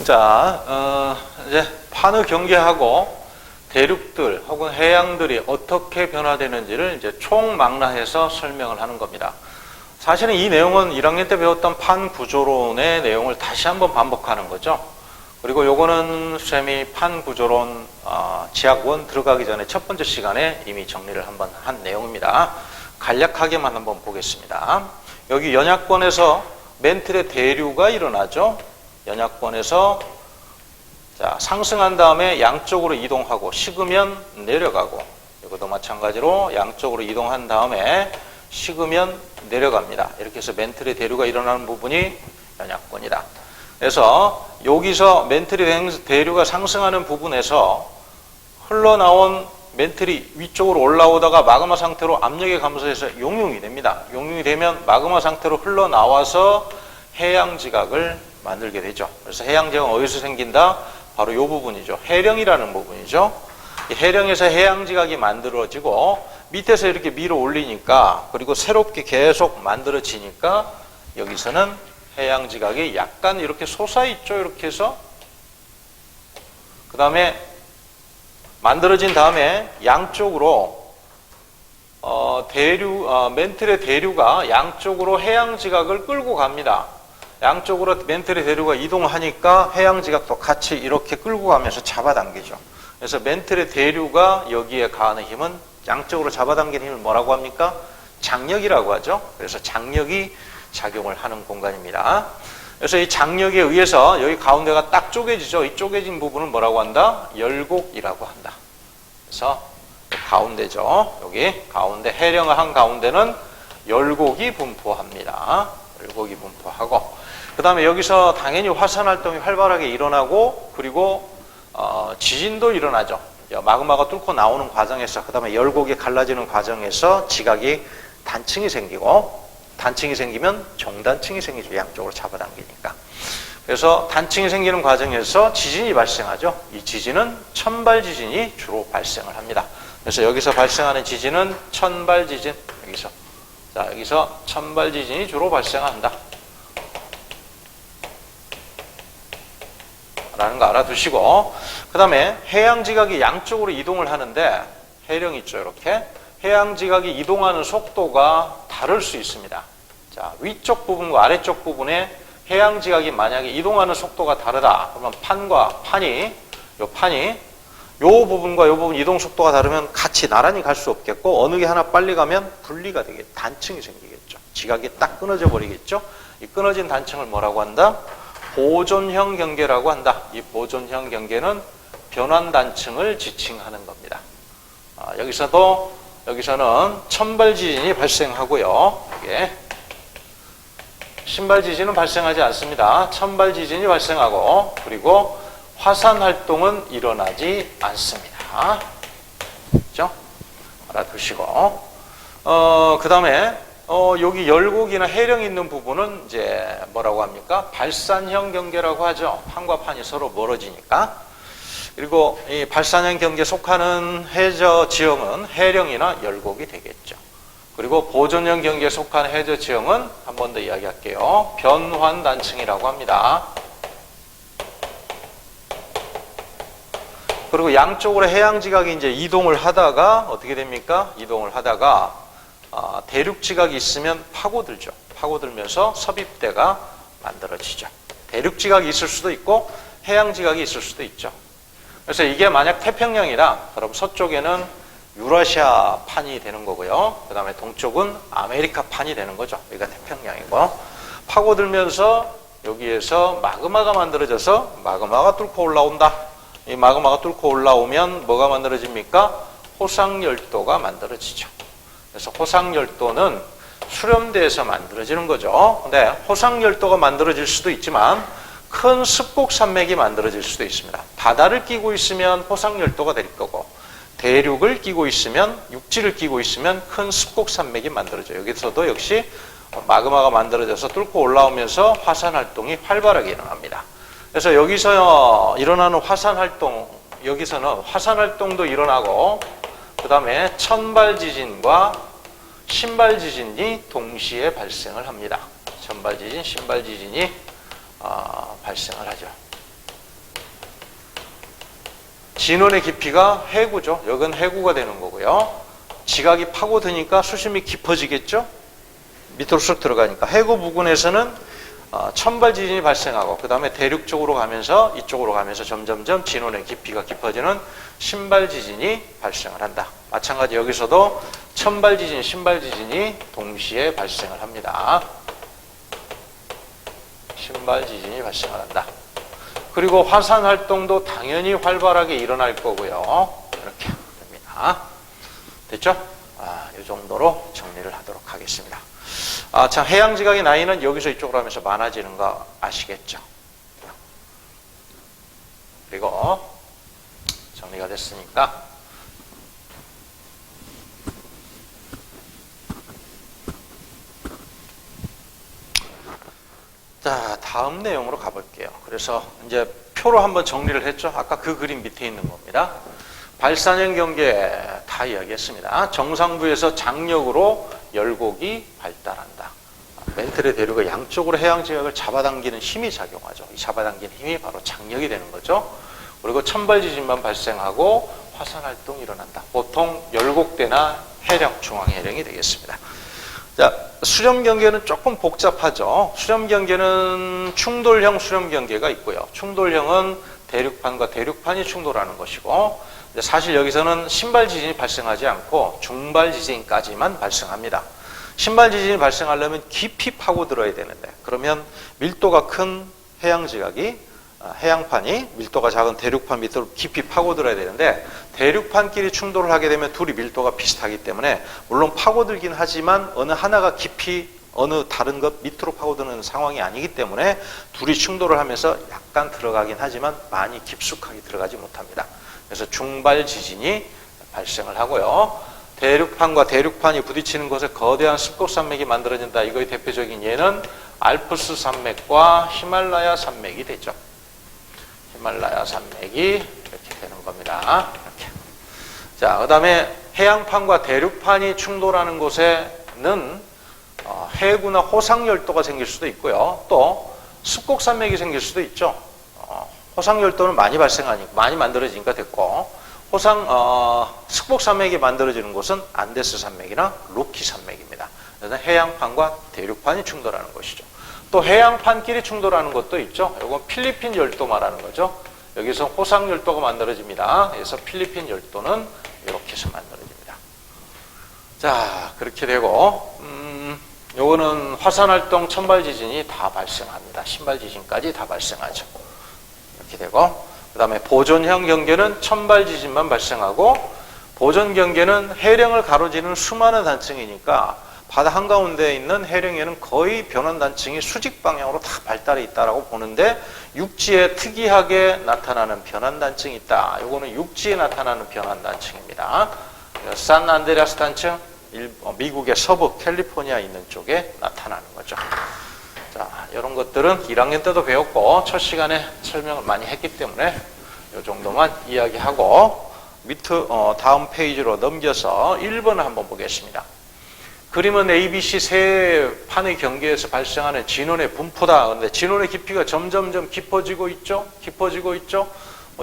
자, 이제 판의 경계하고 대륙들 혹은 해양들이 어떻게 변화되는지를 이제 총망라해서 설명을 하는 겁니다. 사실은 이 내용은 1학년 때 배웠던 판 구조론의 내용을 다시 한번 반복하는 거죠. 그리고 요거는 쌤이 판 구조론 지학원 들어가기 전에 첫 번째 시간에 이미 정리를 한번 한 내용입니다. 간략하게만 한번 보겠습니다. 여기 연약권에서 멘틀의 대류가 일어나죠. 연약권에서 자, 상승한 다음에 양쪽으로 이동하고 식으면 내려가고, 이것도 마찬가지로 양쪽으로 이동한 다음에 식으면 내려갑니다. 이렇게 해서 멘틀의 대류가 일어나는 부분이 연약권이다. 그래서 여기서 멘틀의 대류가 상승하는 부분에서 흘러나온 멘틀이 위쪽으로 올라오다가 마그마 상태로 압력에 감소해서 용융이 됩니다. 용융이 되면 마그마 상태로 흘러나와서 해양지각을 만들게 되죠. 그래서 해양지각은 어디서 생긴다? 바로 이 부분이죠. 해령이라는 부분이죠. 이 해령에서 해양지각이 만들어지고 밑에서 이렇게 밀어 올리니까, 그리고 새롭게 계속 만들어지니까 여기서는 해양지각이 약간 이렇게 솟아있죠. 이렇게 해서 그 다음에 만들어진 다음에 양쪽으로 멘틀의 대류가 양쪽으로 해양지각을 끌고 갑니다. 양쪽으로 멘틀의 대류가 이동하니까 해양지각도 같이 이렇게 끌고 가면서 잡아당기죠. 그래서 멘틀의 대류가 여기에 가하는 힘은, 양쪽으로 잡아당기는 힘을 뭐라고 합니까? 장력이라고 하죠. 그래서 장력이 작용을 하는 공간입니다. 그래서 이 장력에 의해서 여기 가운데가 딱 쪼개지죠. 이 쪼개진 부분은 뭐라고 한다? 열곡이라고 한다. 그래서 가운데죠. 여기 가운데, 해령의 한 가운데는 열곡이 분포합니다. 열곡이 분포하고, 그 다음에 여기서 당연히 화산 활동이 활발하게 일어나고, 그리고 지진도 일어나죠. 마그마가 뚫고 나오는 과정에서, 그 다음에 열곡이 갈라지는 과정에서 지각이 단층이 생기고, 단층이 생기면 종단층이 생기죠. 양쪽으로 잡아당기니까. 그래서 단층이 생기는 과정에서 지진이 발생하죠. 이 지진은 천발 지진이 주로 발생을 합니다. 그래서 여기서 발생하는 지진은 천발 지진, 여기서 천발 지진이 주로 발생한다 라는 거 알아두시고, 그 다음에 해양지각이 양쪽으로 이동을 하는데, 해령 있죠. 이렇게 해양지각이 이동하는 속도가 다를 수 있습니다. 자, 위쪽 부분과 아래쪽 부분에 해양지각이 만약에 이동하는 속도가 다르다 그러면 요 부분과 요 부분 이동 속도가 다르면 같이 나란히 갈 수 없겠고, 어느 게 하나 빨리 가면 분리가 되겠죠. 단층이 생기겠죠. 지각이 딱 끊어져 버리겠죠. 이 끊어진 단층을 뭐라고 한다? 보존형 경계라고 한다. 이 보존형 경계는 변환 단층을 지칭하는 겁니다. 여기서는 천발 지진이 발생하고요. 이게 신발 지진은 발생하지 않습니다. 천발 지진이 발생하고, 그리고 화산 활동은 일어나지 않습니다. 그렇죠? 알아두시고, 그 다음에 여기 열곡이나 해령이 있는 부분은 이제 뭐라고 합니까? 발산형 경계라고 하죠. 판과 판이 서로 멀어지니까. 그리고 이 발산형 경계에 속하는 해저 지형은 해령이나 열곡이 되겠죠. 그리고 보존형 경계에 속한 해저 지형은 한 번 더 이야기할게요. 변환단층이라고 합니다. 그리고 양쪽으로 해양지각이 이제 이동을 하다가 어떻게 됩니까? 이동을 하다가 대륙지각이 있으면 파고들죠. 파고들면서 섭입대가 만들어지죠. 대륙지각이 있을 수도 있고 해양지각이 있을 수도 있죠. 그래서 이게 만약 태평양이라 그럼 서쪽에는 유라시아 판이 되는 거고요. 그 다음에 동쪽은 아메리카 판이 되는 거죠. 여기가 태평양이고, 파고들면서 여기에서 마그마가 만들어져서 마그마가 뚫고 올라온다. 이 마그마가 뚫고 올라오면 뭐가 만들어집니까? 호상열도가 만들어지죠. 그래서 호상열도는 수렴대에서 만들어지는 거죠. 근데 호상열도가 만들어질 수도 있지만 큰 습곡산맥이 만들어질 수도 있습니다. 바다를 끼고 있으면 호상열도가 될 거고, 대륙을 끼고 있으면, 육지를 끼고 있으면 큰 습곡산맥이 만들어져요. 여기서도 역시 마그마가 만들어져서 뚫고 올라오면서 화산 활동이 활발하게 일어납니다. 그래서 여기서 일어나는 화산 활동, 여기서는 화산 활동도 일어나고, 그 다음에 천발 지진과 신발 지진이 동시에 발생을 합니다. 천발 지진, 신발 지진이 발생을 하죠. 진원의 깊이가 해구죠. 여긴 해구가 되는 거고요. 지각이 파고드니까 수심이 깊어지겠죠. 밑으로 쑥 들어가니까 해구 부근에서는 천발 지진이 발생하고 그 다음에 대륙 쪽으로 가면서 이쪽으로 가면서 점점점 진원의 깊이가 깊어지는 신발 지진이 발생을 한다. 마찬가지 여기서도 천발 지진, 신발 지진이 동시에 발생을 합니다. 신발 지진이 발생을 한다. 그리고 화산 활동도 당연히 활발하게 일어날 거고요. 이렇게 됩니다. 됐죠? 이 정도로 정리를 하도록 하겠습니다. 참 해양 지각의 나이는 여기서 이쪽으로 하면서 많아지는 거 아시겠죠? 그리고 정리가 됐으니까 자, 다음 내용으로 가볼게요. 그래서 이제 표로 한번 정리를 했죠. 아까 그 그림 밑에 있는 겁니다. 발산형 경계 다 이야기했습니다. 정상부에서 장력으로 열곡이 발달한다. 멘틀의 대륙의 양쪽으로 해양 지각을 잡아당기는 힘이 작용하죠. 이 잡아당기는 힘이 바로 장력이 되는 거죠. 그리고 천발 지진만 발생하고 화산 활동이 일어난다. 보통 열곡대나 해령, 중앙해령이 되겠습니다. 자, 수렴 경계는 조금 복잡하죠. 수렴 경계는 충돌형 수렴 경계가 있고요. 충돌형은 대륙판과 대륙판이 충돌하는 것이고, 사실 여기서는 신발 지진이 발생하지 않고 중발 지진까지만 발생합니다. 신발 지진이 발생하려면 깊이 파고들어야 되는데, 그러면 밀도가 큰 해양 지각이 해양판이 밀도가 작은 대륙판 밑으로 깊이 파고들어야 되는데, 대륙판끼리 충돌을 하게 되면 둘이 밀도가 비슷하기 때문에 물론 파고들긴 하지만 어느 하나가 깊이 어느 다른 것 밑으로 파고드는 상황이 아니기 때문에 둘이 충돌을 하면서 약간 들어가긴 하지만 많이 깊숙하게 들어가지 못합니다. 그래서 중발 지진이 발생을 하고요. 대륙판과 대륙판이 부딪히는 곳에 거대한 습곡 산맥이 만들어진다. 이거의 대표적인 예는 알프스 산맥과 히말라야 산맥이 되죠. 히말라야 산맥이 이렇게 되는 겁니다. 이렇게. 자, 그 다음에 해양판과 대륙판이 충돌하는 곳에는 해구나 호상열도가 생길 수도 있고요. 또 습곡 산맥이 생길 수도 있죠. 호상열도는 많이 발생하니까, 많이 만들어지니까 됐고, 습곡 산맥이 만들어지는 곳은 안데스 산맥이나 로키 산맥입니다. 그래서 해양판과 대륙판이 충돌하는 것이죠. 또 해양판끼리 충돌하는 것도 있죠. 이건 필리핀 열도 말하는 거죠. 여기서 호상열도가 만들어집니다. 그래서 필리핀 열도는 이렇게 해서 만들어집니다. 자, 그렇게 되고, 요거는 화산활동, 천발지진이 다 발생합니다. 신발지진까지 다 발생하죠. 이렇게 되고, 그 다음에 보존형 경계는 천발지진만 발생하고, 보존 경계는 해령을 가로지르는 수많은 단층이니까 바다 한가운데에 있는 해령에는 거의 변환 단층이 수직 방향으로 다 발달해 있다라고 보는데, 육지에 특이하게 나타나는 변환 단층이 있다. 요거는 육지에 나타나는 변환 단층입니다. 산 안드레아스 단층, 미국의 서부 캘리포니아 있는 쪽에 나타나는 거죠. 자, 이런 것들은 1학년 때도 배웠고 첫 시간에 설명을 많이 했기 때문에 이 정도만 이야기하고 다음 페이지로 넘겨서 1번을 한번 보겠습니다. 그림은 ABC 세 판의 경계에서 발생하는 진원의 분포다. 그런데 진원의 깊이가 점점점 깊어지고 있죠. 깊어지고 있죠.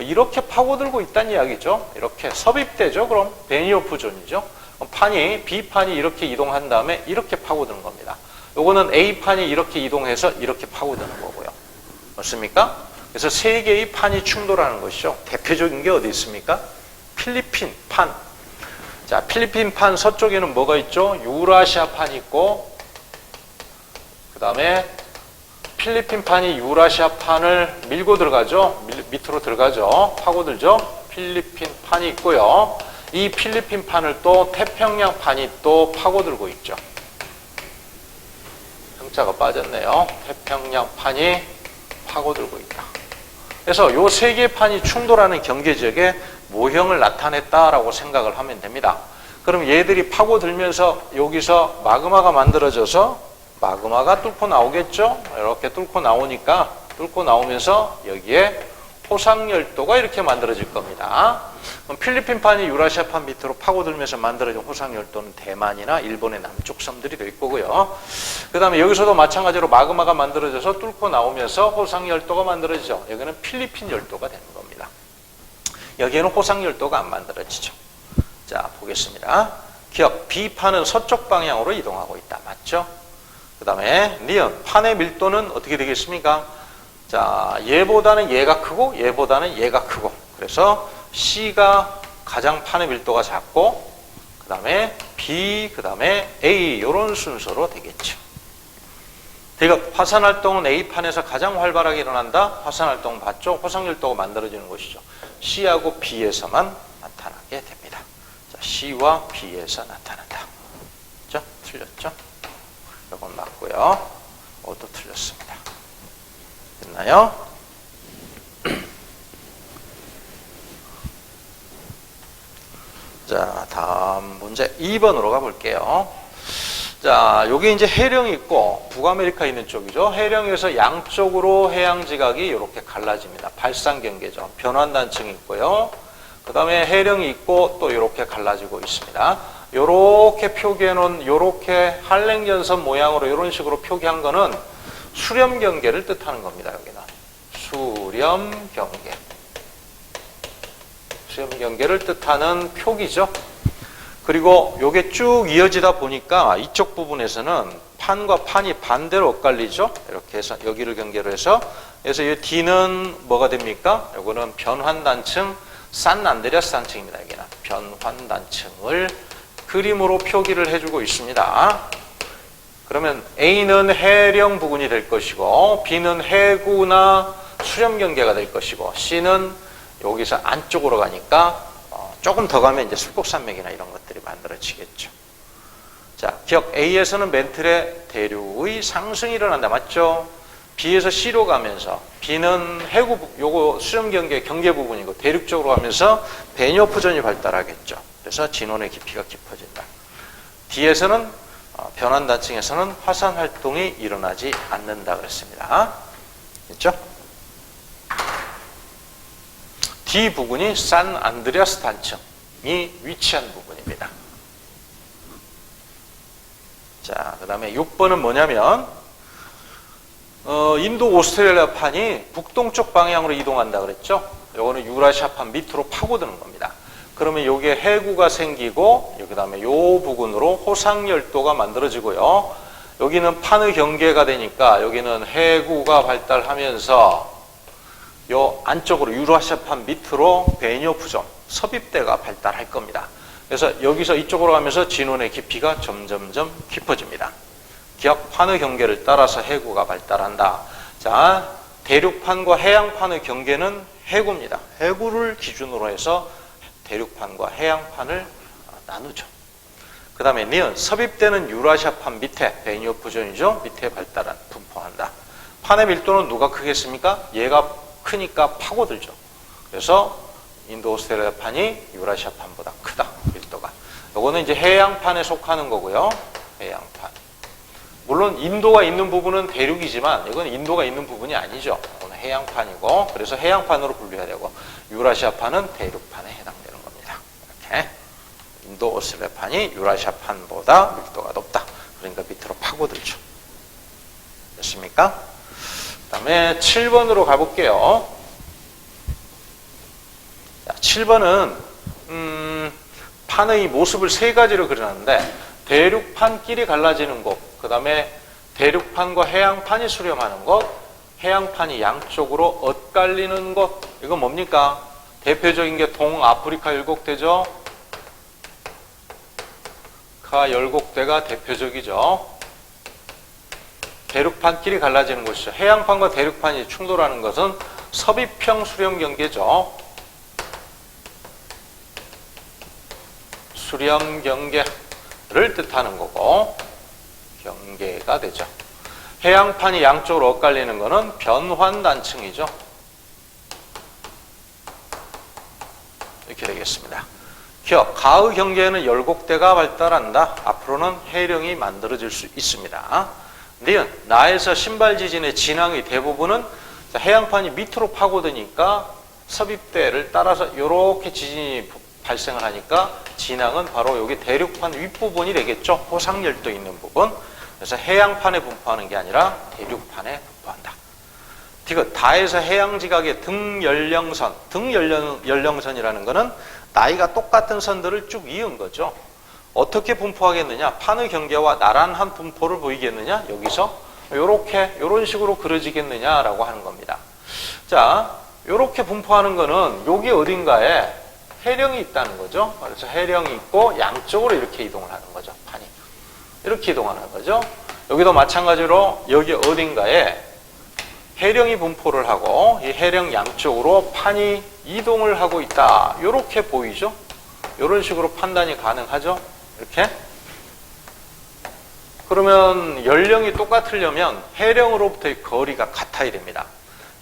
이렇게 파고들고 있다는 이야기죠. 이렇게 섭입되죠. 그럼 베니오프 존이죠. B판이 이렇게 이동한 다음에 이렇게 파고드는 겁니다. 요거는 A판이 이렇게 이동해서 이렇게 파고드는 거고요. 맞습니까? 그래서 세 개의 판이 충돌하는 것이죠. 대표적인 게 어디 있습니까? 필리핀 판. 자, 필리핀 판 서쪽에는 뭐가 있죠? 유라시아 판이 있고, 그 다음에 필리핀 판이 유라시아 판을 밀고 들어가죠. 밑으로 들어가죠. 파고들죠. 필리핀 판이 있고요. 이 필리핀 판을 또 태평양 판이 또 파고들고 있죠. 형자가 빠졌네요. 태평양 판이 파고들고 있다. 그래서 요 세 개의 판이 충돌하는 경계 지역에 모형을 나타냈다라고 생각을 하면 됩니다. 그럼 얘들이 파고들면서 여기서 마그마가 만들어져서 마그마가 뚫고 나오겠죠? 이렇게 뚫고 나오니까 뚫고 나오면서 여기에 호상열도가 이렇게 만들어질 겁니다. 그럼 필리핀판이 유라시아판 밑으로 파고들면서 만들어진 호상열도는 대만이나 일본의 남쪽 섬들이 될 거고요. 그 다음에 여기서도 마찬가지로 마그마가 만들어져서 뚫고 나오면서 호상열도가 만들어지죠. 여기는 필리핀 열도가 되는 겁니다. 여기에는 호상열도가 안 만들어지죠. 자, 보겠습니다. 기억, B판은 서쪽 방향으로 이동하고 있다. 맞죠? 그 다음에 니은, 판의 밀도는 어떻게 되겠습니까? 자, 얘보다는 얘가 크고 얘보다는 얘가 크고, 그래서 C가 가장 판의 밀도가 작고, 그 다음에 B, 그 다음에 A, 이런 순서로 되겠죠. 대극, 화산활동은 A판에서 가장 활발하게 일어난다. 화산활동 봤죠? 호상열도가 만들어지는 곳이죠. C하고 B에서만 나타나게 됩니다. 자, C와 B에서 나타난다. 그렇죠? 틀렸죠? 이건 맞고요. 또 틀렸습니다. 됐나요? 자, 다음 문제 2번으로 가볼게요. 자, 여기 이제 해령이 있고 북아메리카 있는 쪽이죠. 해령에서 양쪽으로 해양지각이 이렇게 갈라집니다. 발상경계죠. 변환단층이 있고요. 그 다음에 해령이 있고 또 이렇게 갈라지고 있습니다. 이렇게 표기해 놓은 이렇게 한랭전선 모양으로 이런 식으로 표기한 거는 수렴경계를 뜻하는 겁니다. 여기는 수렴경계. 수렴경계를 뜻하는 표기죠. 그리고 요게 쭉 이어지다 보니까 이쪽 부분에서는 판과 판이 반대로 엇갈리죠. 이렇게 해서 여기를 경계로 해서, 그래서 이 D는 뭐가 됩니까? 요거는 변환단층 산안드레아스 단층입니다. 여기는 변환단층을 그림으로 표기를 해주고 있습니다. 그러면 A는 해령 부근이 될 것이고, B는 해구나 수렴경계가 될 것이고, C는 여기서 안쪽으로 가니까 조금 더 가면 이제 술곡산맥이나 이런 것들이 만들어지겠죠. 자, 기억, A에서는 멘틀의 대륙의 상승이 일어난다. 맞죠? B에서 C로 가면서 B는 해구, 요거 수렴경계 경계 부분이고 대륙 쪽으로 가면서 배뇨푸전이 발달하겠죠. 그래서 진원의 깊이가 깊어진다. D에서는 변환단층에서는 화산 활동이 일어나지 않는다 그랬습니다. 됐죠? D 부근이 산안드레아스 단층이 위치한 부분입니다. 자, 그 다음에 6번은 뭐냐면 인도 오스트레일리아판이 북동쪽 방향으로 이동한다 그랬죠? 요거는 유라시아판 밑으로 파고드는 겁니다. 그러면 여기에 해구가 생기고, 그 다음에 요 부근으로 호상열도가 만들어지고요. 여기는 판의 경계가 되니까 여기는 해구가 발달하면서 요 안쪽으로 유라시아판 밑으로 배뇨푸전, 섭입대가 발달할 겁니다. 그래서 여기서 이쪽으로 가면서 진원의 깊이가 점점점 깊어집니다. 기억, 판의 경계를 따라서 해구가 발달한다. 자, 대륙판과 해양판의 경계는 해구입니다. 해구를 기준으로 해서 대륙판과 해양판을 나누죠. 그 다음에 니은, 섭입대는 유라시아판 밑에, 배뇨푸전이죠. 밑에 발달한, 분포한다. 판의 밀도는 누가 크겠습니까? 얘가 크니까 파고들죠. 그래서 인도 오스트레일리아판이 유라시아판보다 크다. 밀도가. 요거는 이제 해양판에 속하는 거고요. 해양판. 물론 인도가 있는 부분은 대륙이지만 이건 인도가 있는 부분이 아니죠. 이건 해양판이고, 그래서 해양판으로 분류해야 되고, 유라시아판은 대륙판에 해당되는 겁니다. 이렇게 인도 오스트레일리아판이 유라시아판보다 밀도가 높다. 그러니까 밑으로 파고들죠. 됐습니까? 그 다음에 7번으로 가볼게요. 자, 7번은 판의 모습을 세 가지로 그려놨는데, 대륙판끼리 갈라지는 곳, 그 다음에 대륙판과 해양판이 수렴하는 곳, 해양판이 양쪽으로 엇갈리는 곳. 이건 뭡니까? 대표적인 게 동아프리카 열곡대죠. 열곡대가 대표적이죠. 대륙판끼리 갈라지는 곳이죠. 해양판과 대륙판이 충돌하는 것은 섭입형 수렴경계죠. 수렴경계를 뜻하는 거고, 경계가 되죠. 해양판이 양쪽으로 엇갈리는 것은 변환단층이죠. 이렇게 되겠습니다. 기억, 가의 경계에는 열곡대가 발달한다. 앞으로는 해령이 만들어질 수 있습니다. 니은, 나에서 신발 지진의 진앙의 대부분은 해양판이 밑으로 파고드니까 섭입대를 따라서 이렇게 지진이 발생을 하니까 진앙은 바로 여기 대륙판 윗부분이 되겠죠. 호상열도 있는 부분. 그래서 해양판에 분포하는 게 아니라 대륙판에 분포한다. 디귿, 다에서 해양지각의 등연령선, 등연령선이라는 것은 나이가 똑같은 선들을 쭉 이은 거죠. 어떻게 분포하겠느냐? 판의 경계와 나란한 분포를 보이겠느냐? 여기서 이런 식으로 그려지겠느냐라고 하는 겁니다. 자, 이렇게 분포하는 거는 여기 어딘가에 해령이 있다는 거죠. 그래서 해령이 있고 양쪽으로 이렇게 이동을 하는 거죠. 판이 이렇게 이동하는 거죠. 여기도 마찬가지로 여기 어딘가에 해령이 분포를 하고 이 해령 양쪽으로 판이 이동을 하고 있다. 이렇게 보이죠. 이런 식으로 판단이 가능하죠. 이렇게. 그러면 연령이 똑같으려면 해령으로부터의 거리가 같아야 됩니다.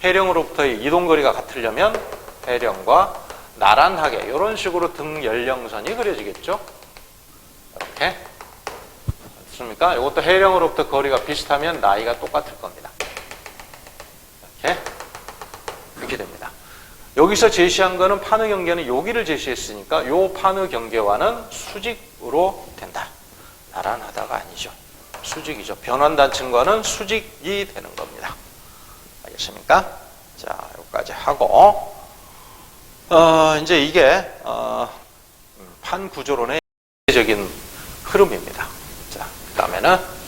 해령으로부터의 이동거리가 같으려면 해령과 나란하게 이런 식으로 등연령선이 그려지겠죠. 이렇게. 맞습니까? 이것도 해령으로부터 거리가 비슷하면 나이가 똑같을 겁니다. 이렇게 됩니다. 여기서 제시한 거는 판의 경계는 여기를 제시했으니까 이 판의 경계와는 수직으로 된다. 나란하다가 아니죠. 수직이죠. 변환단층과는 수직이 되는 겁니다. 알겠습니까? 자, 여기까지 하고 이제 이게 판 구조론의 적인 흐름입니다. 자, 그 다음에는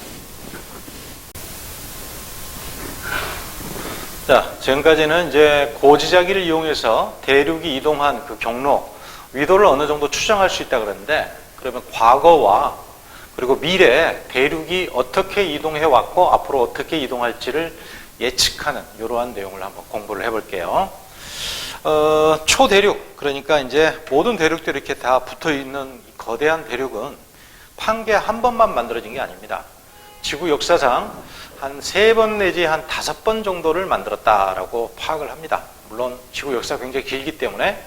자, 지금까지는 이제 고지자기를 이용해서 대륙이 이동한 그 경로, 위도를 어느 정도 추정할 수 있다 그랬는데, 그러면 과거와 그리고 미래 대륙이 어떻게 이동해 왔고 앞으로 어떻게 이동할지를 예측하는 이러한 내용을 한번 공부를 해볼게요. 초대륙, 그러니까 이제 모든 대륙들이 이렇게 다 붙어 있는 거대한 대륙은 판게 한 번만 만들어진 게 아닙니다. 지구 역사상 한 3번 내지 한 5번 정도를 만들었다라고 파악을 합니다. 물론 지구 역사가 굉장히 길기 때문에,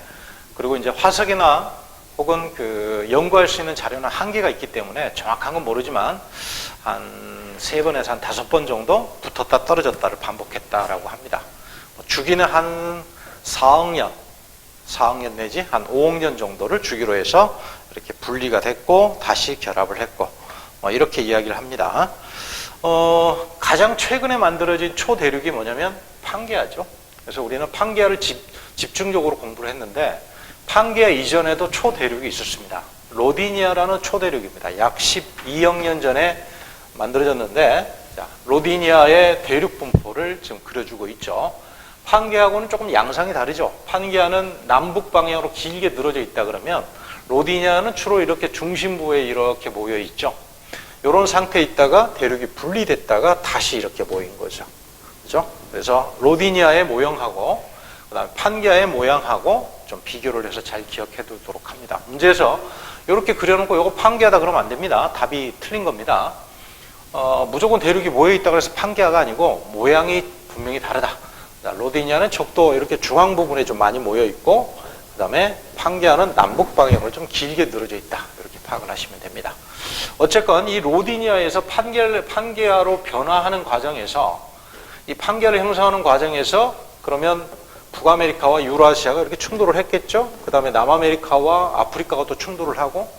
그리고 이제 화석이나 혹은 그 연구할 수 있는 자료는 한계가 있기 때문에 정확한 건 모르지만 한 3번에서 한 5번 정도 붙었다 떨어졌다를 반복했다라고 합니다. 주기는 한 4억 년 내지 한 5억 년 정도를 주기로 해서 이렇게 분리가 됐고 다시 결합을 했고 이렇게 이야기를 합니다. 가장 최근에 만들어진 초대륙이 뭐냐면 판게아죠. 그래서 우리는 판게아를 집중적으로 공부를 했는데 판게아 이전에도 초대륙이 있었습니다. 로디니아라는 초대륙입니다. 약 12억 년 전에 만들어졌는데, 자, 로디니아의 대륙 분포를 지금 그려주고 있죠. 판게아하고는 조금 양상이 다르죠. 판게아는 남북 방향으로 길게 늘어져 있다 그러면 로디니아는 주로 이렇게 중심부에 이렇게 모여 있죠. 이런 상태에 있다가 대륙이 분리됐다가 다시 이렇게 모인 거죠. 그죠? 그래서 로디니아의 모형하고 그다음에 판게아의 모양하고 좀 비교를 해서 잘 기억해 두도록 합니다. 문제에서 이렇게 그려놓고 이거 판게아다 그러면 안 됩니다. 답이 틀린 겁니다. 무조건 대륙이 모여 있다 그래서 판게아가 아니고 모양이 분명히 다르다. 로디니아는 적도 이렇게 중앙 부분에 좀 많이 모여 있고, 그 다음에 판게아는 남북 방향으로 좀 길게 늘어져 있다. 이렇게 파악을 하시면 됩니다. 어쨌건 이 로디니아에서 판게아로 변화하는 과정에서, 이 판게아를 형성하는 과정에서 그러면 북아메리카와 유라시아가 이렇게 충돌을 했겠죠. 그 다음에 남아메리카와 아프리카가 또 충돌을 하고,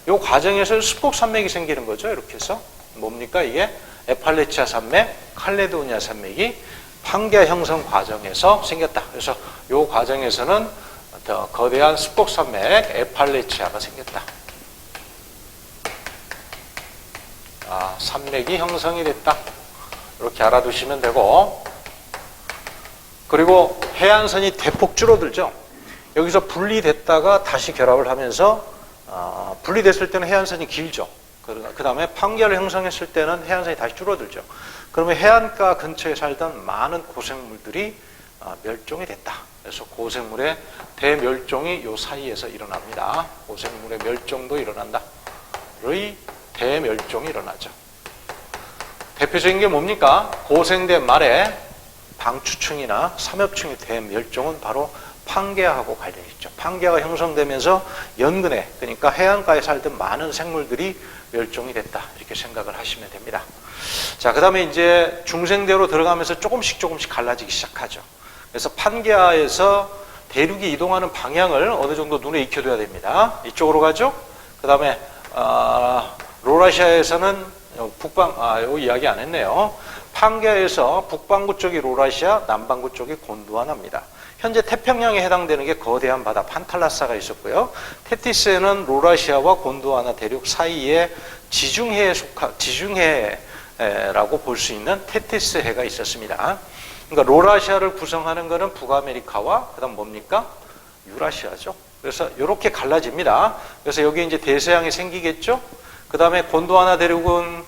이 과정에서 수복산맥이 생기는 거죠. 이렇게 해서 뭡니까 이게? 에팔레치아 산맥, 칼레도니아 산맥이 판게아 형성 과정에서 생겼다. 그래서 이 과정에서는 더 거대한 수복산맥 에팔레치아가 생겼다. 산맥이 형성이 됐다. 이렇게 알아두시면 되고, 그리고 해안선이 대폭 줄어들죠. 여기서 분리됐다가 다시 결합을 하면서 분리됐을 때는 해안선이 길죠. 그 다음에 판게아를 형성했을 때는 해안선이 다시 줄어들죠. 그러면 해안가 근처에 살던 많은 고생물들이 멸종이 됐다. 그래서 고생물의 대멸종이 이 사이에서 일어납니다. 고생물의 멸종도 일어난다. 의 대멸종이 일어나죠. 대표적인 게 뭡니까? 고생된 말에 방추층이나 삼엽층의 대멸종은 바로 판게아하고 관련이 있죠. 판게아가 형성되면서 연근해, 그러니까 해안가에 살던 많은 생물들이 멸종이 됐다. 이렇게 생각을 하시면 됩니다. 자, 그 다음에 이제 중생대로 들어가면서 조금씩 갈라지기 시작하죠. 그래서 판게아에서 대륙이 이동하는 방향을 어느 정도 눈에 익혀둬야 됩니다. 이쪽으로 가죠. 그 다음에 로라시아에서는 북방, 요 이야기 안 했네요. 판게아에서 북반구 쪽이 로라시아, 남반구 쪽이 곤두아나입니다. 현재 태평양에 해당되는 게 거대한 바다 판탈라사가 있었고요. 테티스에는 로라시아와 곤두아나 대륙 사이에 지중해라고 볼 수 있는 테티스 해가 있었습니다. 그러니까 로라시아를 구성하는 것은 북아메리카와 그다음 뭡니까? 유라시아죠. 그래서 이렇게 갈라집니다. 그래서 여기 이제 대서양이 생기겠죠. 그다음에 곤두아나 대륙을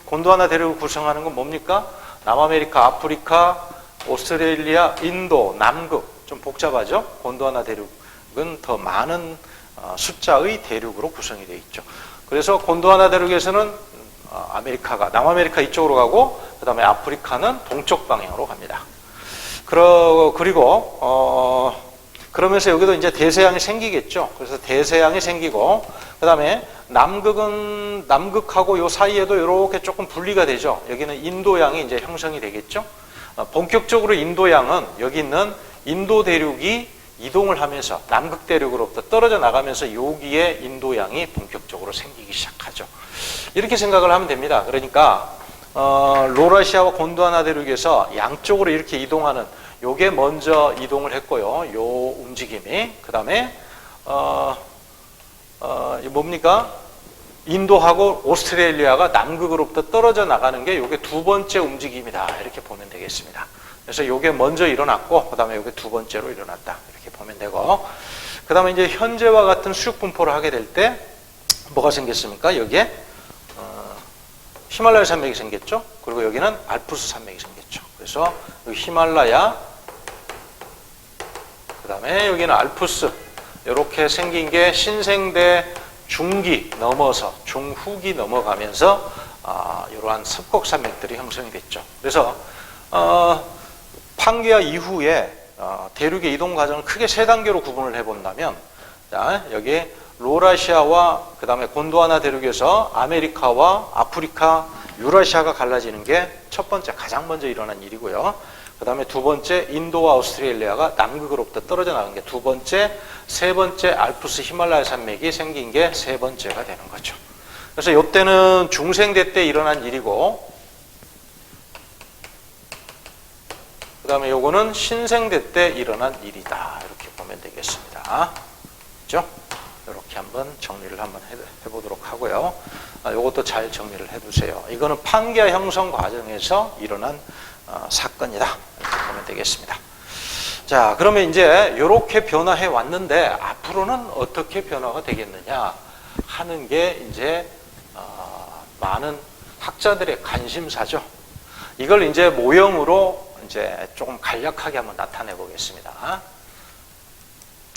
구성하는 건 뭡니까? 남아메리카, 아프리카, 오스트레일리아, 인도, 남극. 좀 복잡하죠. 곤두아나 대륙은 더 많은 숫자의 대륙으로 구성이 되어 있죠. 그래서 곤두아나 대륙에서는 남아메리카 이쪽으로 가고 그다음에 아프리카는 동쪽 방향으로 갑니다. 그리고 그러면서 여기도 이제 대서양이 생기겠죠. 그래서 대서양이 생기고 그다음에 남극하고 요 사이에도 이렇게 조금 분리가 되죠. 여기는 인도양이 이제 형성이 되겠죠. 본격적으로 인도양은 여기 있는 인도 대륙이 이동을 하면서 남극 대륙으로부터 떨어져 나가면서 여기에 인도양이 본격적으로 생기기 시작하죠. 이렇게 생각을 하면 됩니다. 그러니까 로라시아와 곤두아나 대륙에서 양쪽으로 이렇게 이동하는 요게 먼저 이동을 했고요. 요 움직임이 그다음에 뭡니까? 인도하고 오스트레일리아가 남극으로부터 떨어져 나가는 게 요게 두 번째 움직임이다. 이렇게 보면 되겠습니다. 그래서 요게 먼저 일어났고 그다음에 요게 두 번째로 일어났다. 이렇게 보면 되고 그다음에 이제 현재와 같은 수육 분포를 하게 될 때 뭐가 생겼습니까? 여기에 히말라야 산맥이 생겼죠. 그리고 여기는 알프스 산맥이 생겼죠. 그래서 여기 히말라야 그다음에 여기는 알프스 이렇게 생긴 게 신생대 중기 넘어서 중후기 넘어가면서 이러한 습곡산맥들이 형성이 됐죠. 그래서 판게아 이후에 대륙의 이동 과정을 크게 세 단계로 구분을 해본다면 여기 로라시아와 그 다음에 곤두아나 대륙에서 아메리카와 아프리카, 유라시아가 갈라지는 게 첫 번째 가장 먼저 일어난 일이고요. 그 다음에 두 번째 인도와 오스트레일리아가 남극으로부터 떨어져 나간 게 두 번째, 세 번째 알프스 히말라야 산맥이 생긴 게 세 번째가 되는 거죠. 그래서 이때는 중생대 때 일어난 일이고 그 다음에 요거는 신생대 때 일어난 일이다. 이렇게 보면 되겠습니다. 그렇죠? 이렇게 한번 정리를 한번 해보도록 하고요. 요것도 잘 정리를 해두세요. 이거는 판게아 형성 과정에서 일어난 사건이다. 이렇게 보면 되겠습니다. 자, 그러면 이제 이렇게 변화해 왔는데 앞으로는 어떻게 변화가 되겠느냐 하는 게 이제 많은 학자들의 관심사죠. 이걸 이제 모형으로 이제 조금 간략하게 한번 나타내 보겠습니다.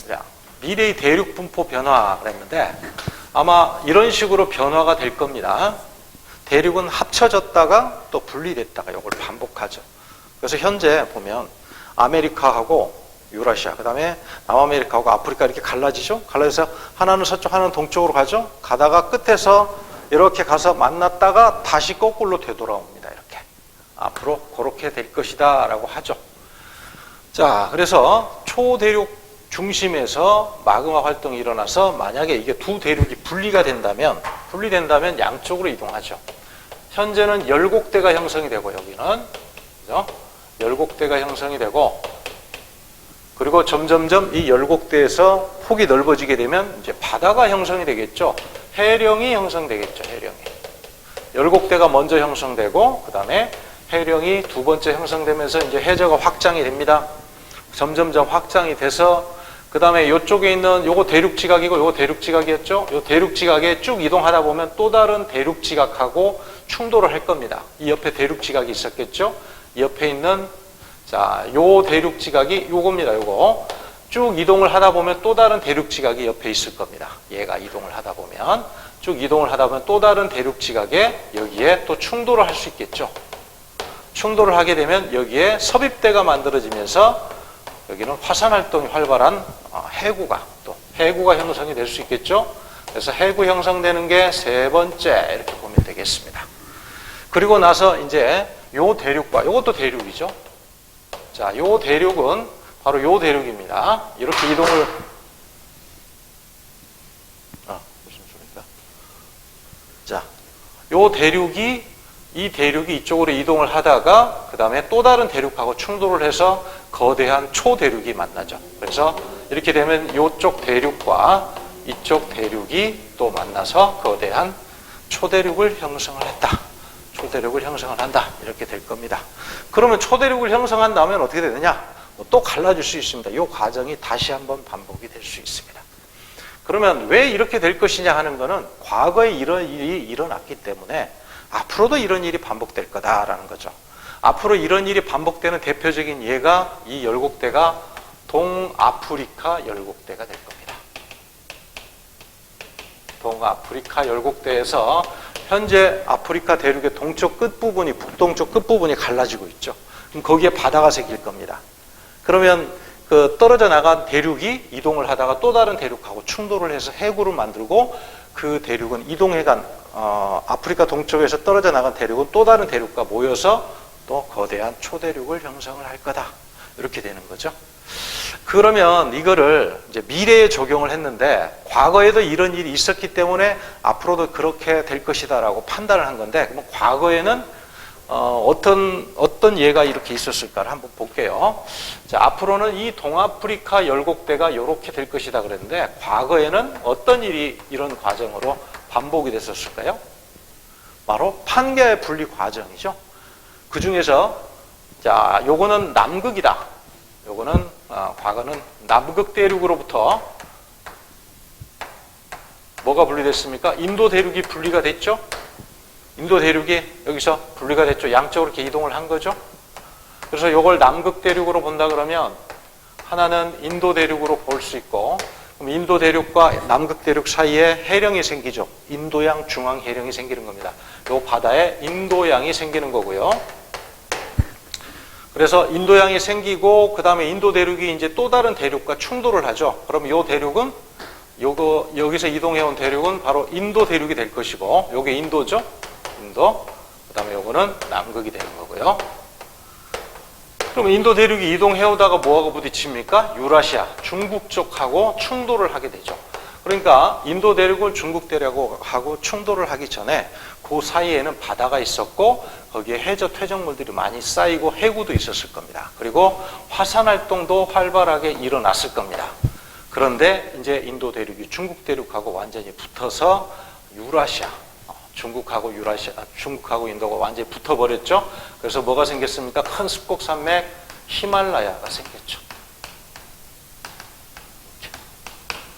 자, 미래의 대륙 분포 변화 그랬는데 아마 이런 식으로 변화가 될 겁니다. 대륙은 합쳐졌다가 또 분리됐다가 이걸 반복하죠. 그래서 현재 보면 아메리카하고 유라시아, 그 다음에 남아메리카하고 아프리카 이렇게 갈라지죠. 갈라져서 하나는 서쪽, 하나는 동쪽으로 가죠. 가다가 끝에서 이렇게 가서 만났다가 다시 거꾸로 되돌아옵니다. 이렇게 앞으로 그렇게 될 것이다 라고 하죠. 자, 그래서 초대륙 중심에서 마그마 활동이 일어나서 만약에 이게 두 대륙이 분리된다면 양쪽으로 이동하죠. 현재는 열곡대가 형성이 되고 여기는 그죠? 열곡대가 형성이 되고 그리고 점점점 이 열곡대에서 폭이 넓어지게 되면 이제 바다가 형성이 되겠죠. 해령이 형성되겠죠. 해령이. 열곡대가 먼저 형성되고 그 다음에 해령이 두 번째 형성되면서 이제 해저가 확장이 됩니다. 점점점 확장이 돼서 그 다음에 이쪽에 있는 요거 대륙지각이고 요거 대륙지각이었죠. 요 대륙지각에 쭉 이동하다 보면 또 다른 대륙지각하고 충돌을 할 겁니다. 이 옆에 대륙지각이 있었겠죠. 이 옆에 있는 요 대륙지각이 요겁니다. 요거 쭉 이동을 하다 보면 또 다른 대륙지각이 옆에 있을 겁니다. 얘가 이동을 하다 보면 쭉 이동을 하다 보면 또 다른 대륙지각에 여기에 또 충돌을 할 수 있겠죠. 충돌을 하게 되면 여기에 섭입대가 만들어지면서 여기는 화산 활동이 활발한 해구가 형성이 될 수 있겠죠. 그래서 해구 형성되는 게 세 번째 이렇게 보면 되겠습니다. 그리고 나서 이제 요 대륙과 요것도 대륙이죠. 자, 요 대륙은 바로 요 대륙입니다. 이렇게 이동을 무슨 소리인가? 자, 요 대륙이 이 대륙이 이쪽으로 이동을 하다가 그 다음에 또 다른 대륙하고 충돌을 해서 거대한 초대륙이 만나죠. 그래서 이렇게 되면 이쪽 대륙과 이쪽 대륙이 또 만나서 거대한 초대륙을 형성을 했다. 초대륙을 형성을 한다. 이렇게 될 겁니다. 그러면 초대륙을 형성한 다음에 어떻게 되느냐? 또 갈라질 수 있습니다. 이 과정이 다시 한번 반복이 될 수 있습니다. 그러면 왜 이렇게 될 것이냐 하는 것은 과거에 이런 일이 일어났기 때문에 앞으로도 이런 일이 반복될 거다라는 거죠. 앞으로 이런 일이 반복되는 대표적인 예가 이 열곡대가 동아프리카 열곡대가 될 겁니다. 동아프리카 열곡대에서 현재 아프리카 대륙의 동쪽 끝부분이 북동쪽 끝부분이 갈라지고 있죠. 그럼 거기에 바다가 생길 겁니다. 그러면 그 떨어져 나간 대륙이 이동을 하다가 또 다른 대륙하고 충돌을 해서 해구를 만들고 그 대륙은 이동해간 아프리카 동쪽에서 떨어져 나간 대륙은 또 다른 대륙과 모여서 또 거대한 초대륙을 형성을 할 거다. 이렇게 되는 거죠. 그러면 이거를 이제 미래에 적용을 했는데 과거에도 이런 일이 있었기 때문에 앞으로도 그렇게 될 것이다라고 판단을 한 건데 그럼 과거에는 어떤 예가 이렇게 있었을까를 한번 볼게요. 자, 앞으로는 이 동아프리카 열곡대가 이렇게 될 것이다 그랬는데 과거에는 어떤 일이 이런 과정으로 반복이 됐었을까요? 바로 판게아 분리 과정이죠. 그 중에서 자, 요거는 남극이다. 요거는 과거는 남극 대륙으로부터 뭐가 분리됐습니까? 인도 대륙이 분리가 됐죠. 인도 대륙이 여기서 분리가 됐죠. 양쪽으로 이렇게 이동을 한 거죠. 그래서 이걸 남극 대륙으로 본다 그러면 하나는 인도 대륙으로 볼 수 있고 그럼 인도 대륙과 남극 대륙 사이에 해령이 생기죠. 인도양 중앙 해령이 생기는 겁니다. 이 바다에 인도양이 생기는 거고요. 그래서 인도양이 생기고 그 다음에 인도 대륙이 이제 또 다른 대륙과 충돌을 하죠. 그럼 이 대륙은 여기서 이동해온 대륙은 바로 인도 대륙이 될 것이고 요게 인도죠. 인도. 그 다음에 요거는 남극이 되는 거고요. 그럼 인도 대륙이 이동해오다가 뭐하고 부딪힙니까? 유라시아, 중국 쪽하고 충돌을 하게 되죠. 그러니까 인도 대륙을 중국 대륙하고 충돌을 하기 전에 그 사이에는 바다가 있었고 거기에 해저 퇴적물들이 많이 쌓이고 해구도 있었을 겁니다. 그리고 화산 활동도 활발하게 일어났을 겁니다. 그런데 이제 인도 대륙이 중국 대륙하고 완전히 붙어서 유라시아, 중국하고 인도가 완전히 붙어버렸죠. 그래서 뭐가 생겼습니까? 큰 습곡 산맥 히말라야가 생겼죠.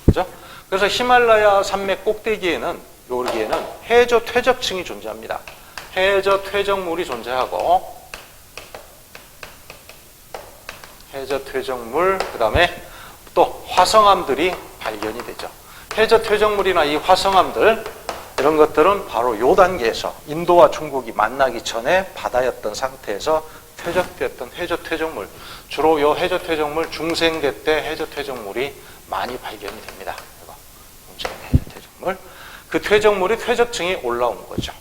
그죠? 그래서 히말라야 산맥 꼭대기에는 여기에는 해저 퇴적층이 존재합니다. 해저 퇴적물이 존재하고 해저 퇴적물 그다음에 또 화성암들이 발견이 되죠. 해저 퇴적물이나 이 화성암들 이런 것들은 바로 요 단계에서 인도와 중국이 만나기 전에 바다였던 상태에서 퇴적되었던 해저 퇴적물 주로 요 해저 퇴적물 중생대 때 해저 퇴적물이 많이 발견이 됩니다. 해저 퇴적물 그 퇴적물이 퇴적층이 올라온 거죠.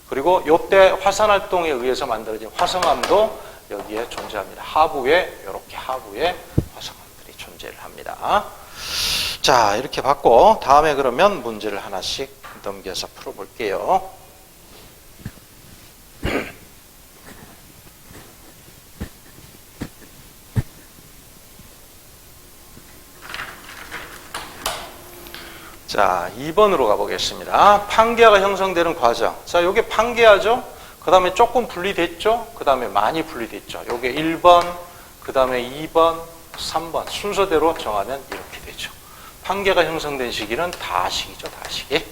그리고 요때 화산 활동에 의해서 만들어진 화성암도 여기에 존재합니다. 하부에 이렇게 하부에 화성암들이 존재를 합니다. 자, 이렇게 봤고 다음에 그러면 문제를 하나씩 넘겨서 풀어볼게요. 자, 2번으로 가보겠습니다. 판게아가 형성되는 과정. 자, 요게 판게아죠. 그 다음에 조금 분리됐죠. 그 다음에 많이 분리됐죠. 요게 1번, 그 다음에 2번, 3번 순서대로 정하면 이렇게 되죠. 판게아가 형성된 시기는 다시기죠. 다시기.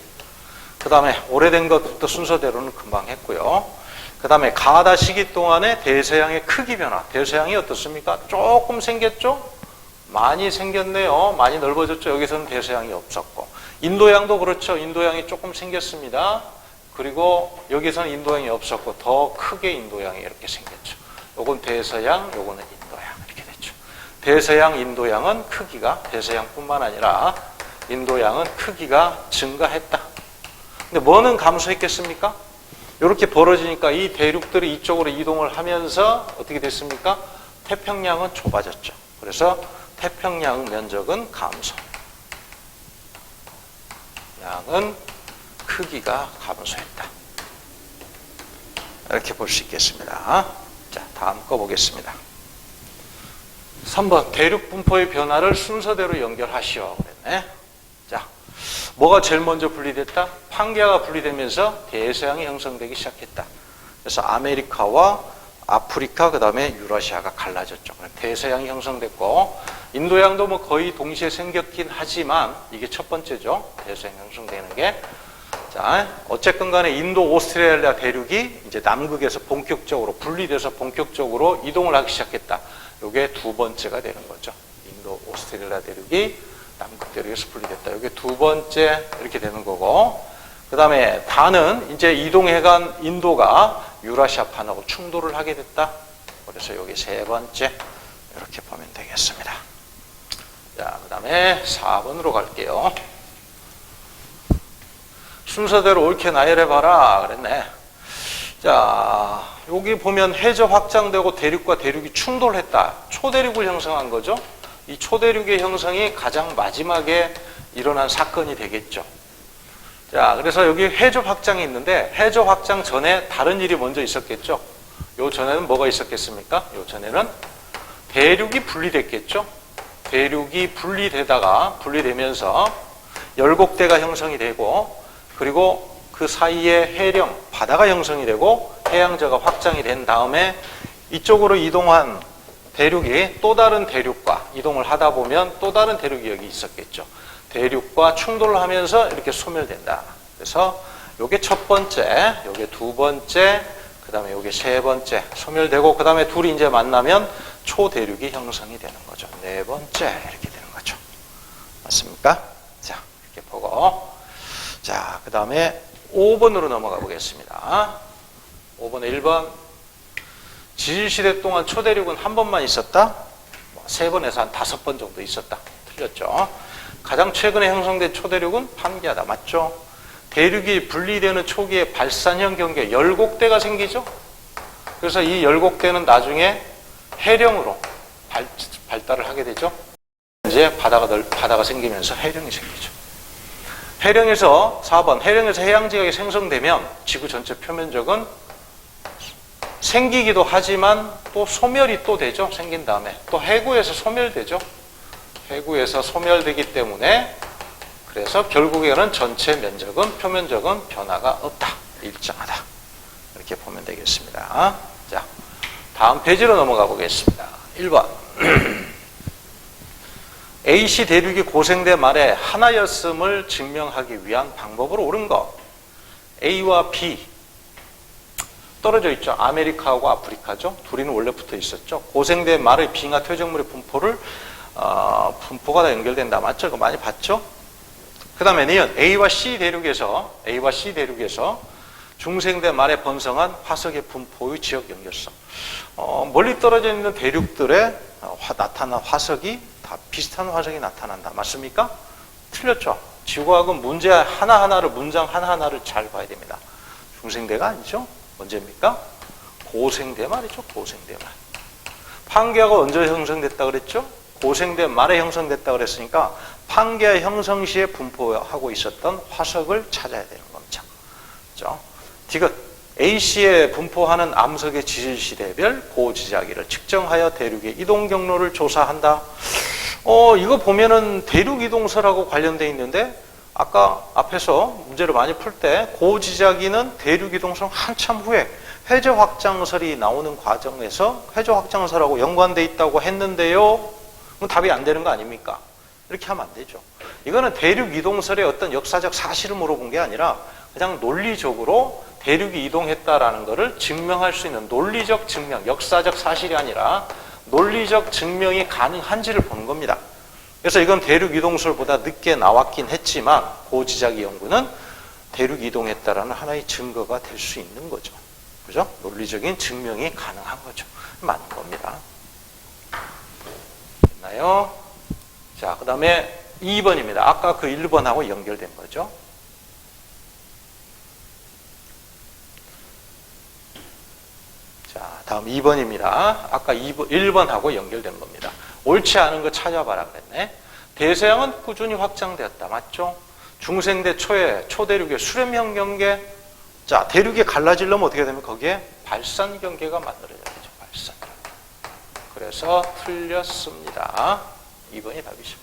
그 다음에 오래된 것부터 순서대로는 금방 했고요. 그 다음에 가다 시기 동안에 대서양의 크기 변화. 대서양이 어떻습니까? 조금 생겼죠? 많이 생겼네요. 많이 넓어졌죠. 여기서는 대서양이 없었고. 인도양도 그렇죠. 인도양이 조금 생겼습니다. 그리고 여기서는 인도양이 없었고 더 크게 인도양이 이렇게 생겼죠. 요건 대서양, 요거는 인도양 이렇게 됐죠. 대서양, 인도양은 크기가 대서양뿐만 아니라 인도양은 크기가 증가했다. 근데 뭐는 감소했겠습니까? 이렇게 벌어지니까 이 대륙들이 이쪽으로 이동을 하면서 어떻게 됐습니까? 태평양은 좁아졌죠. 그래서 태평양 면적은 감소. 양은 크기가 감소했다. 이렇게 볼 수 있겠습니다. 자, 다음 거 보겠습니다. 3번 대륙 분포의 변화를 순서대로 연결하시오 그랬네. 자, 뭐가 제일 먼저 분리됐다? 판기아가 분리되면서 대서양이 형성되기 시작했다. 그래서 아메리카와 아프리카 그 다음에 유라시아가 갈라졌죠. 대서양이 형성됐고 인도양도 뭐 거의 동시에 생겼긴 하지만 이게 첫 번째죠. 대서양 형성되는 게. 자, 어쨌든 간에 인도 오스트레일리아 대륙이 이제 남극에서 본격적으로 분리돼서 본격적으로 이동을 하기 시작했다. 이게 두 번째가 되는 거죠. 인도 오스트레일리아 대륙이 남극 대륙에서 분리됐다. 이게 두 번째 이렇게 되는 거고, 그 다음에 다는 이제 이동해간 인도가 유라시아판하고 충돌을 하게 됐다. 그래서 여기 세 번째 이렇게 보면 되겠습니다. 자, 그 다음에 4번으로 갈게요. 순서대로 옳게 나열해봐라 그랬네. 자, 여기 보면 해저 확장되고 대륙과 대륙이 충돌했다. 초대륙을 형성한 거죠. 이 초대륙의 형성이 가장 마지막에 일어난 사건이 되겠죠. 자, 그래서 여기 해저 확장이 있는데 해저 확장 전에 다른 일이 먼저 있었겠죠. 요 전에는 뭐가 있었겠습니까? 요 전에는 대륙이 분리됐겠죠. 대륙이 분리되면서 열곡대가 형성이 되고, 그리고 그 사이에 해령, 바다가 형성이 되고 해양저가 확장이 된 다음에 이쪽으로 이동한 대륙이 또 다른 대륙과 이동을 하다 보면 또 다른 대륙이 여기 있었겠죠. 대륙과 충돌을 하면서 이렇게 소멸된다. 그래서 요게 첫 번째, 요게 두 번째, 그 다음에 요게 세 번째 소멸되고, 그 다음에 둘이 이제 만나면 초대륙이 형성이 되는 거죠. 네 번째 이렇게 되는 거죠. 맞습니까? 자, 이렇게 보고, 자, 그 다음에 5번으로 넘어가 보겠습니다. 5번에 1번. 지질시대 동안 초대륙은 한 번만 있었다? 3번에서 한 5번 정도 있었다. 틀렸죠. 가장 최근에 형성된 초대륙은 판기아다. 맞죠? 대륙이 분리되는 초기에 발산형 경계, 열곡대가 생기죠? 그래서 이 열곡대는 나중에 해령으로 발달을 하게 되죠. 이제 바다가 생기면서 해령이 생기죠. 해령에서 4번, 해령에서 해양지각이 생성되면 지구 전체 표면적은 생기기도 하지만 또 소멸이 또 되죠. 생긴 다음에 또 해구에서 소멸되죠. 해구에서 소멸되기 때문에 그래서 결국에는 전체 면적은 표면적은 변화가 없다. 일정하다. 이렇게 보면 되겠습니다. 자, 다음 페이지로 넘어가 보겠습니다. 1번. A씨 대륙이 고생대 말에 하나였음을 증명하기 위한 방법으로 옳은 것. A와 B 떨어져 있죠. 아메리카하고 아프리카죠. 둘이는 원래 붙어 있었죠. 고생대 말의 빙하 퇴적물의 분포가 다 연결된다. 맞죠? 이거 많이 봤죠? 그 다음에 니은 A와 C 대륙에서 중생대 말에 번성한 화석의 분포의 지역 연결성. 멀리 떨어져 있는 대륙들에 나타난 화석이 다 비슷한 화석이 나타난다. 맞습니까? 틀렸죠. 지구과학은 문제 하나하나를, 문장 하나하나를 잘 봐야 됩니다. 중생대가 아니죠. 언제입니까? 고생대 말이죠. 고생대 말. 판기아가 언제 형성됐다 그랬죠? 고생대 말에 형성됐다 그랬으니까 판기아 형성 시에 분포하고 있었던 화석을 찾아야 되는 겁니다. 그렇죠? 디귿 A씨에 분포하는 암석의 지질시대별 고지자기를 측정하여 대륙의 이동 경로를 조사한다. 이거 보면은 대륙 이동설하고 관련되어 있는데 아까 앞에서 문제를 많이 풀 때 고지자기는 대륙 이동설 한참 후에 해저 확장설이 나오는 과정에서 해저 확장설하고 연관되어 있다고 했는데요. 그럼 답이 안 되는 거 아닙니까? 이렇게 하면 안 되죠. 이거는 대륙 이동설의 어떤 역사적 사실을 물어본 게 아니라 그냥 논리적으로 대륙이 이동했다라는 것을 증명할 수 있는 논리적 증명, 역사적 사실이 아니라 논리적 증명이 가능한지를 보는 겁니다. 그래서 이건 대륙 이동설보다 늦게 나왔긴 했지만 고지자기 연구는 대륙 이동했다라는 하나의 증거가 될 수 있는 거죠. 그죠? 논리적인 증명이 가능한 거죠. 맞는 겁니다. 됐나요? 자, 그 다음에 2번입니다. 아까 그 1번하고 연결된 거죠. 자, 다음 2번입니다. 아까 1번하고 연결된 겁니다. 옳지 않은 거 찾아봐라 그랬네. 대서양은 꾸준히 확장되었다. 맞죠? 중생대 초에 초대륙의 수렴형 경계 자, 대륙이 갈라지려면 어떻게 되면 거기에 발산 경계가 만들어져야 되죠. 발산 경계. 그래서 틀렸습니다. 2번이 답이죠.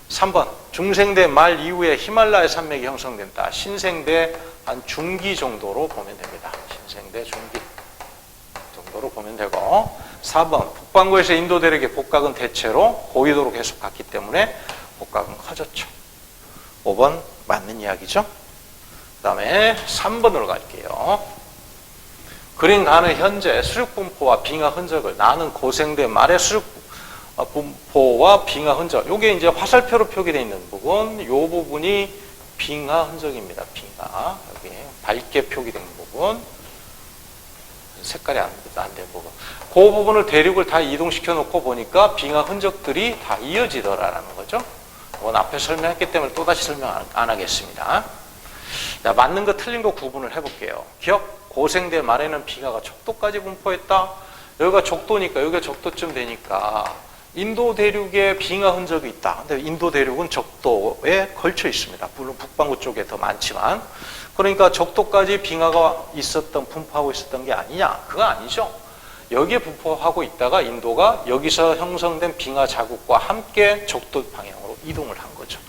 3번. 중생대 말 이후에 히말라야 산맥이 형성된다. 신생대 한 중기 정도로 보면 됩니다. 신생대 중기 정도로 보면 되고. 4번. 북반구에서 인도 대륙의 복각은 대체로 고위도로 계속 갔기 때문에 복각은 커졌죠. 5번 맞는 이야기죠. 그 다음에 3번으로 갈게요. 그린 가는 현재 수륙분포와 빙하 흔적을 나는 고생대 말의 수륙분포와 빙하 흔적. 요게 이제 화살표로 표기되어 있는 부분, 요 부분이 빙하 흔적입니다. 빙하. 여기 밝게 표기된 부분. 색깔이 안 된 부분. 그 부분을 대륙을 다 이동시켜 놓고 보니까 빙하 흔적들이 다 이어지더라라는 거죠. 이건 앞에 설명했기 때문에 또다시 설명 안 하겠습니다. 자, 맞는 거 틀린 거 구분을 해볼게요. 기억? 고생대 말에는 빙하가 적도까지 분포했다. 여기가 적도니까, 여기가 적도쯤 되니까 인도 대륙에 빙하 흔적이 있다. 근데 인도 대륙은 적도에 걸쳐 있습니다. 물론 북반구 쪽에 더 많지만. 그러니까 적도까지 빙하가 분포하고 있었던 게 아니냐? 그거 아니죠. 여기에 분포하고 있다가 인도가 여기서 형성된 빙하 자국과 함께 적도 방향으로 이동을 한 거죠.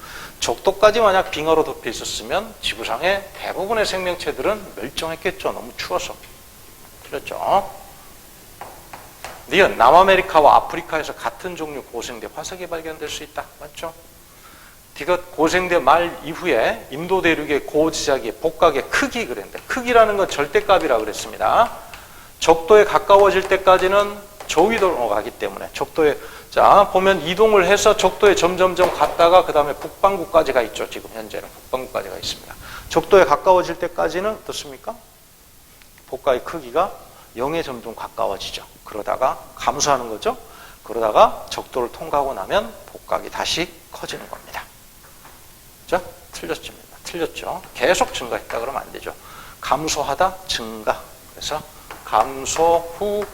적도까지 만약 빙하로 덮여 있었으면 지구상의 대부분의 생명체들은 멸종했겠죠. 너무 추워서. 틀렸죠? 니은 남아메리카와 아프리카에서 같은 종류 고생대 화석이 발견될 수 있다. 맞죠? 디귿 고생대 말 이후에 인도 대륙의 고지작의 복각의 크기 그랬는데, 크기라는 건 절대값이라고 그랬습니다. 적도에 가까워질 때까지는 저위도로 가기 때문에 적도에, 자 보면 이동을 해서 적도에 점점점 갔다가 그 다음에 북반구까지 가 있죠. 지금 현재는 북반구까지 가 있습니다. 적도에 가까워질 때까지는 어떻습니까? 복각의 크기가 0에 점점 가까워지죠. 그러다가 감소하는 거죠. 그러다가 적도를 통과하고 나면 복각이 다시 커지는 겁니다. 그죠? 틀렸죠. 계속 증가했다 그러면 안 되죠. 감소하다 증가. 그래서 감소 후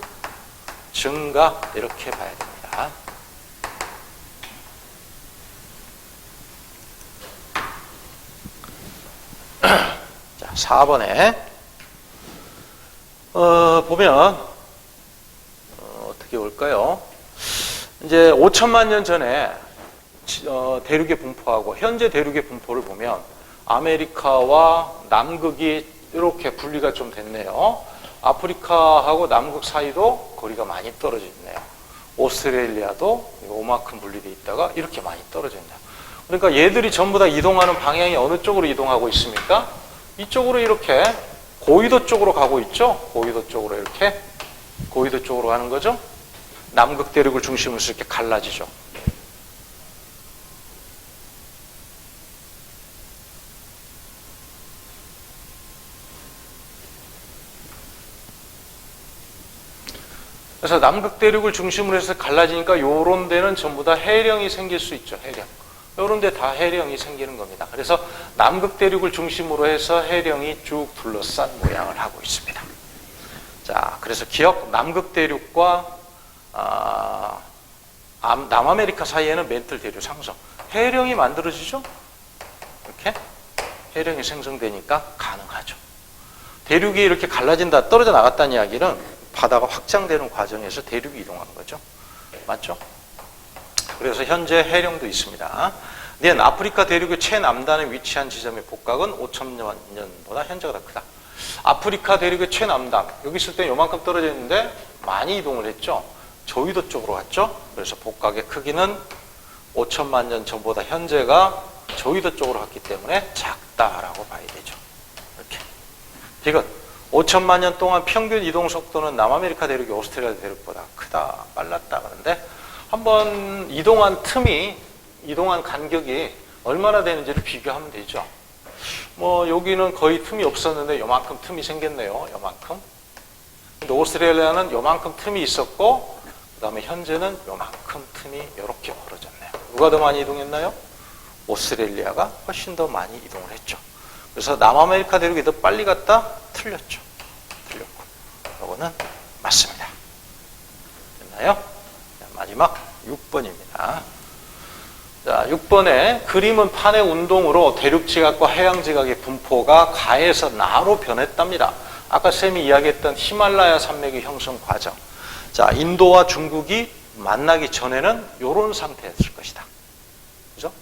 증가 이렇게 봐야 됩니다. 자, 4번에 보면 어떻게 올까요? 이제 5천만 년 전에 대륙의 분포하고 현재 대륙의 분포를 보면 아메리카와 남극이 이렇게 분리가 좀 됐네요. 아프리카하고 남극 사이도 거리가 많이 떨어져 있네요. 오스트레일리아도 요만큼 분리되어 있다가 이렇게 많이 떨어져 있네요. 그러니까 얘들이 전부 다 이동하는 방향이 어느 쪽으로 이동하고 있습니까? 이쪽으로 이렇게 고위도 쪽으로 가고 있죠. 고위도 쪽으로 이렇게 고위도 쪽으로 가는 거죠. 남극 대륙을 중심으로 해서 이렇게 갈라지죠. 그래서 남극 대륙을 중심으로 해서 갈라지니까 요런 데는 전부 다 해령이 생길 수 있죠. 해령. 요런 데 다 해령이 생기는 겁니다. 그래서 남극 대륙을 중심으로 해서 해령이 쭉 둘러싼 모양을 하고 있습니다. 자, 그래서 기억, 남극 대륙과 남아메리카 사이에는 멘틀 대륙 상성. 해령이 만들어지죠? 이렇게 해령이 생성되니까 가능하죠. 대륙이 이렇게 갈라진다, 떨어져 나갔다는 이야기는 바다가 확장되는 과정에서 대륙이 이동한 거죠. 맞죠? 그래서 현재 해령도 있습니다. 는 아프리카 대륙의 최남단에 위치한 지점의 복각은 5천만 년보다 현재가 더 크다. 아프리카 대륙의 최남단, 여기 있을 때 요만큼 떨어져 있는데 많이 이동을 했죠. 저위도 쪽으로 갔죠. 그래서 복각의 크기는 5천만 년 전보다 현재가 저위도 쪽으로 갔기 때문에 작다라고 봐야 되죠. 이렇게. 이건 5천만 년 동안 평균 이동 속도는 남아메리카 대륙이 오스트레일리아 대륙보다 크다, 빨랐다 그러는데 한번 이동한 간격이 얼마나 되는지를 비교하면 되죠. 뭐 여기는 거의 틈이 없었는데 요만큼 틈이 생겼네요. 요만큼. 근데 오스트레일리아는 요만큼 틈이 있었고 그 다음에 현재는 요만큼 틈이 이렇게 벌어졌네요. 누가 더 많이 이동했나요? 오스트레일리아가 훨씬 더 많이 이동을 했죠. 그래서 남아메리카 대륙이 더 빨리 갔다? 틀렸죠. 틀렸고. 이거는 맞습니다. 됐나요? 마지막 6번입니다. 자, 6번에 그림은 판의 운동으로 대륙지각과 해양지각의 분포가 가에서 나로 변했답니다. 아까 쌤이 이야기했던 히말라야 산맥의 형성 과정. 자, 인도와 중국이 만나기 전에는 이런 상태였을 것이다. 그죠?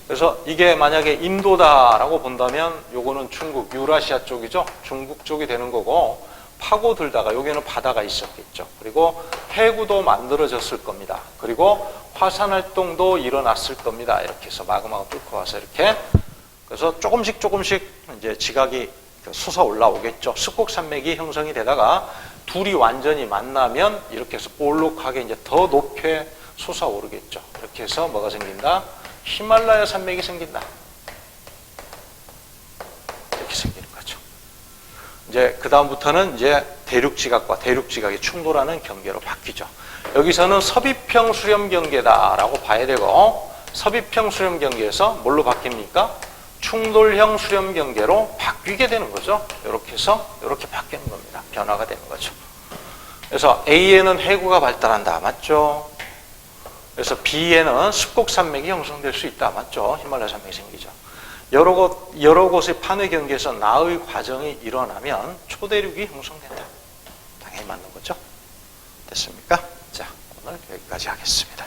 그래서 이게 만약에 인도다라고 본다면 요거는 중국, 유라시아 쪽이죠. 중국 쪽이 되는 거고 파고들다가 여기는 바다가 있었겠죠. 그리고 해구도 만들어졌을 겁니다. 그리고 화산 활동도 일어났을 겁니다. 이렇게 해서 마그마가 뚫고 와서 이렇게 그래서 조금씩 이제 지각이 솟아 올라오겠죠. 습곡산맥이 형성이 되다가 둘이 완전히 만나면 이렇게 해서 볼록하게 이제 더 높게 솟아오르겠죠. 이렇게 해서 뭐가 생긴다? 히말라야 산맥이 생긴다. 이렇게 생기는 거죠. 이제 그 다음부터는 이제 대륙지각과 대륙지각이 충돌하는 경계로 바뀌죠. 여기서는 섭입형 수렴 경계다라고 봐야 되고 섭입형 수렴 경계에서 뭘로 바뀝니까? 충돌형 수렴 경계로 바뀌게 되는 거죠. 이렇게 해서 이렇게 바뀌는 겁니다. 변화가 되는 거죠. 그래서 A에는 해구가 발달한다. 맞죠? 그래서 B에는 습곡산맥이 형성될 수 있다. 맞죠? 히말라야 산맥이 생기죠. 여러 곳의 판의 경계에서 나의 과정이 일어나면 초대륙이 형성된다. 당연히 맞는 거죠. 됐습니까? 자, 오늘 여기까지 하겠습니다.